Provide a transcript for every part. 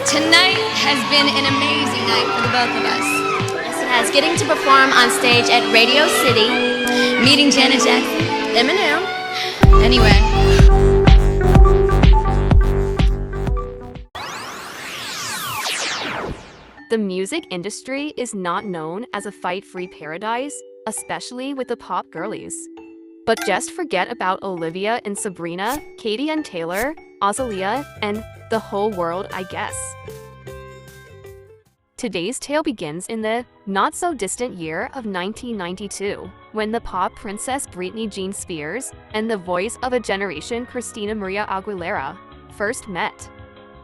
Tonight has been an amazing night for the both of us. Yes, it has. Getting to perform on stage at Radio City. Meeting Janet Jackson, Eminem. Anyway. The music industry is not known as a fight-free paradise, especially with the pop girlies. But just forget about Olivia and Sabrina, Katie and Taylor, Azalea, and the whole world, I guess. Today's tale begins in the not-so-distant year of 1992, when the pop princess Britney Jean Spears and the voice of a generation Christina Maria Aguilera first met.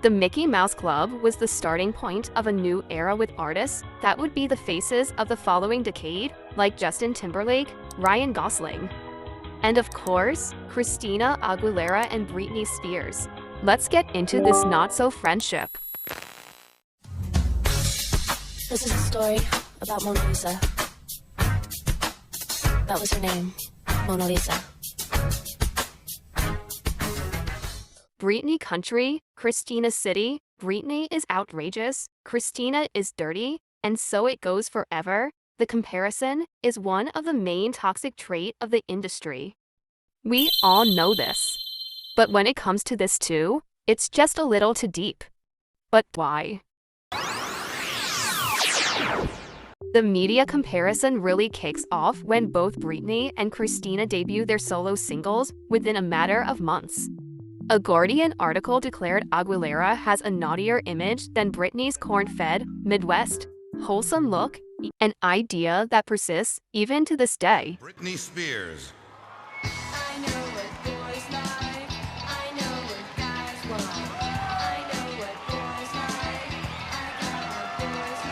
The Mickey Mouse Club was the starting point of a new era with artists that would be the faces of the following decade, like Justin Timberlake, Ryan Gosling, and of course, Christina Aguilera and Britney Spears. Let's get into this not-so-friendship. This is a story about Mona Lisa. That was her name, Mona Lisa. Britney country, Christina city, Britney is outrageous, Christina is dirty, and so it goes forever. The comparison is one of the main toxic traits of the industry. We all know this. But when it comes to this too, it's just a little too deep. But why? The media comparison really kicks off when both Britney and Christina debut their solo singles within a matter of months. A Guardian article declared Aguilera has a naughtier image than Britney's corn-fed, Midwest, wholesome look, an idea that persists even to this day. Britney Spears. I know what boys like. I know what guys want. I know what boys like. I got what boys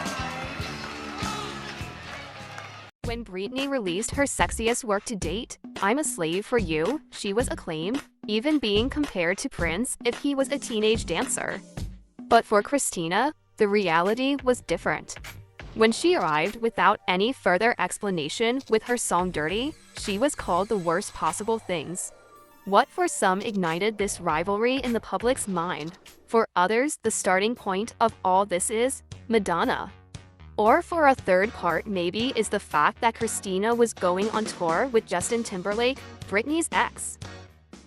like. When Britney released her sexiest work to date, I'm a Slave for You, she was acclaimed, even being compared to Prince if he was a teenage dancer. But for Christina, the reality was different. When she arrived without any further explanation with her song Dirty, she was called the worst possible things. What for some ignited this rivalry in the public's mind, for others the starting point of all this is Madonna. Or for a third part maybe is the fact that Christina was going on tour with Justin Timberlake, Britney's ex.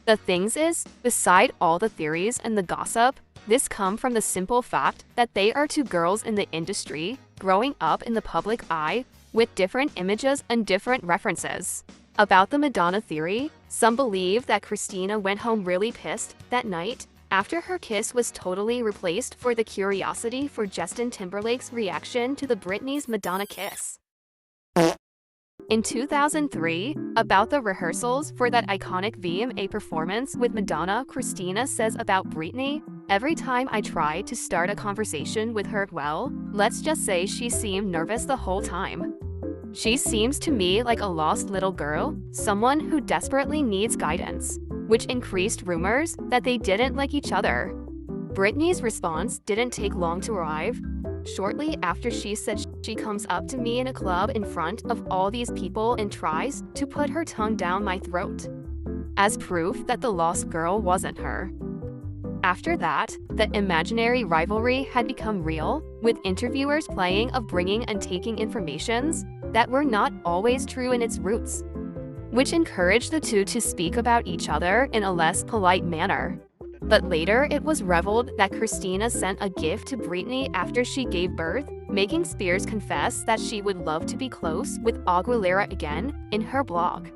The things is, beside all the theories and the gossip, this come from the simple fact that they are two girls in the industry, growing up in the public eye, with different images and different references. About the Madonna theory, some believe that Christina went home really pissed that night after her kiss was totally replaced for the curiosity for Justin Timberlake's reaction to the Britney's Madonna kiss. In 2003, about the rehearsals for that iconic VMA performance with Madonna, Christina says about Britney, "Every time I try to start a conversation with her, well, let's just say she seemed nervous the whole time. She seems to me like a lost little girl, someone who desperately needs guidance," which increased rumors that they didn't like each other. Britney's response didn't take long to arrive. Shortly after she said she comes up to me in a club in front of all these people and tries to put her tongue down my throat, as proof that the lost girl wasn't her. After that, the imaginary rivalry had become real, with interviewers playing of bringing and taking informations that were not always true in its roots, which encouraged the two to speak about each other in a less polite manner. But later it was revealed that Christina sent a gift to Britney after she gave birth, making Spears confess that she would love to be close with Aguilera again in her blog.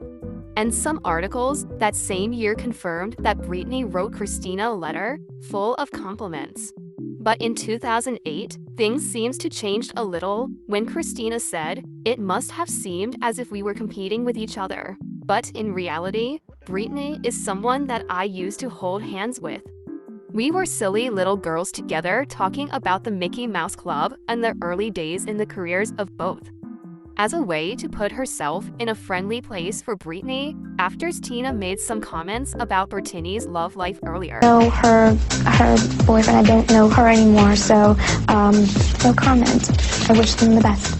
And some articles that same year confirmed that Britney wrote Christina a letter full of compliments. But in 2008, things seems to change a little when Christina said, "It must have seemed as if we were competing with each other. But in reality, Britney is someone that I used to hold hands with. We were silly little girls together talking about the Mickey Mouse Club and the early days in the careers of both." As a way to put herself in a friendly place for Britney, after Tina made some comments about Britney's love life earlier. Know her boyfriend. I don't know her anymore, so no comment. I wish them the best.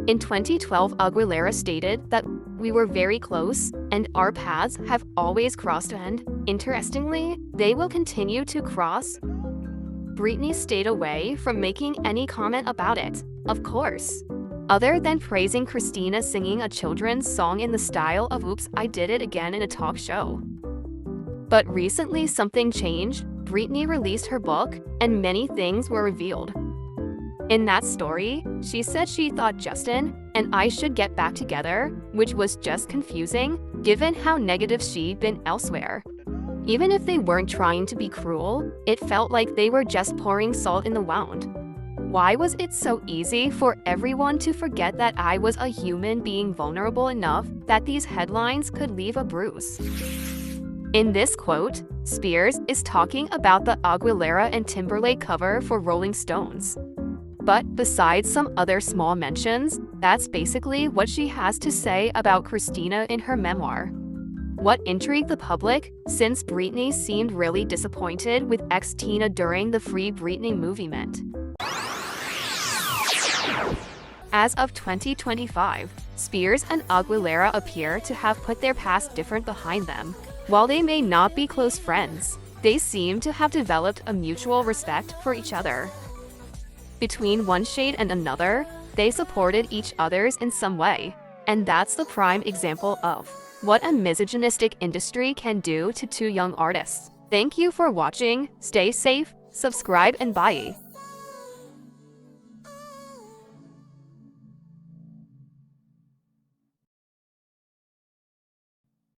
In 2012, Aguilera stated that we were very close and our paths have always crossed, and interestingly, they will continue to cross. Britney stayed away from making any comment about it, of course, other than praising Christina singing a children's song in the style of Oops, I Did It Again in a talk show. But recently something changed. Britney released her book, and many things were revealed. In that story, she said she thought Justin and I should get back together, which was just confusing, given how negative she'd been elsewhere. Even if they weren't trying to be cruel, it felt like they were just pouring salt in the wound. Why was it so easy for everyone to forget that I was a human being vulnerable enough that these headlines could leave a bruise? In this quote, Spears is talking about the Aguilera and Timberlake cover for Rolling Stones. But besides some other small mentions, that's basically what she has to say about Christina in her memoir. What intrigued the public, since Britney seemed really disappointed with ex-Tina during the Free Britney movement. As of 2025, Spears and Aguilera appear to have put their past different behind them. While they may not be close friends, they seem to have developed a mutual respect for each other. Between one shade and another, they supported each other's in some way. And that's the prime example of what a misogynistic industry can do to two young artists. Thank you for watching, stay safe, subscribe and bye.